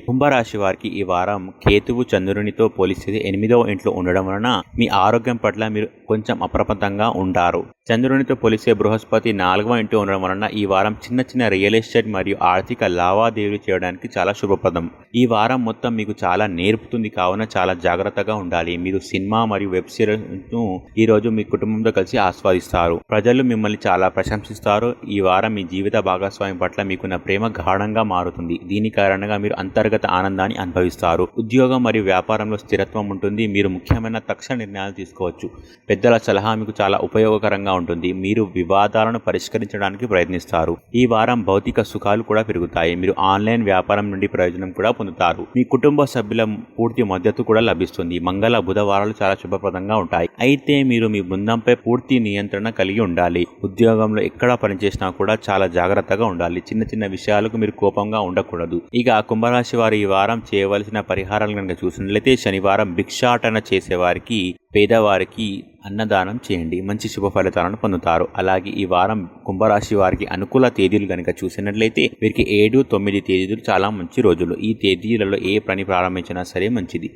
కుంభరాశి వారికి ఈ వారం కేతువు చంద్రునితో పోలిస్తే 8వ ఇంట్లో ఉండడం వలన మీ ఆరోగ్యం పట్ల మీరు కొంచెం అప్రమత్తంగా ఉంటారు. చంద్రునితో పోలిస్తే బృహస్పతి 4వ ఇంట్లో ఉండడం వలన ఈ వారం చిన్న రియల్ ఎస్టేట్ మరియు ఆర్థిక లావాదేవీలు చేయడానికి చాలా శుభప్రదం. ఈ వారం మొత్తం మీకు చాలా నేర్పుతుంది కావున చాలా జాగ్రత్తగా ఉండాలి. మీరు సినిమా మరియు వెబ్ సిరీస్ను ఈ రోజు మీ కుటుంబంతో కలిసి ఆస్వాదిస్తారు. ప్రజలు మిమ్మల్ని చాలా ప్రశంసిస్తారు. ఈ వారం మీ జీవిత భాగస్వామి పట్ల మీకున్న ప్రేమ గాఢంగా మారుతుంది. దీని కారణంగా మీరు అంతర్గత ఆనందాన్ని అనుభవిస్తారు. ఉద్యోగం మరియు వ్యాపారంలో స్థిరత్వం ఉంటుంది. మీరు ముఖ్యమైన తక్షణ నిర్ణయాలు తీసుకోవచ్చు. పెద్దల సలహా మీకు చాలా ఉపయోగకరంగా ఉంటుంది. మీరు వివాదాలను పరిష్కరించడానికి ప్రయత్నిస్తారు. ఈ వారం భౌతిక సుఖాలు కూడా పెరుగుతాయి. మీరు ఆన్లైన్ వ్యాపారం నుండి ప్రయోజనం కూడా పొందుతారు. మీ కుటుంబ సభ్యుల పూర్తి మద్దతు కూడా లభిస్తుంది. మంగళ బుధవారాలు చాలా శుభప్రదంగా ఉంటాయి. అయితే మీరు మీ బృందంపై పూర్తి నియంత్రణ కలిగి ఉండాలి. ఉద్యోగంలో ఎక్కడ పనిచేసినా కూడా చాలా జాగ్రత్తగా ఉండాలి. చిన్న విషయాలకు మీరు కోపంగా ఉండకూడదు. ఇక కుంభరాశి వారు ఈ వారం చేయవలసిన పరిహారాలు కనుక చూసినట్లయితే శనివారం భిక్షాటన చేసేవారికి పేదవారికి అన్నదానం చేయండి. మంచి శుభ ఫలితాలను పొందుతారు. అలాగే ఈ వారం కుంభరాశి వారికి అనుకూల తేదీలు కనుక చూసినట్లయితే వీరికి 7, 9 తేదీలు చాలా మంచి రోజులు. ఈ తేదీలలో ఏ పని ప్రారంభించినా సరే మంచిది.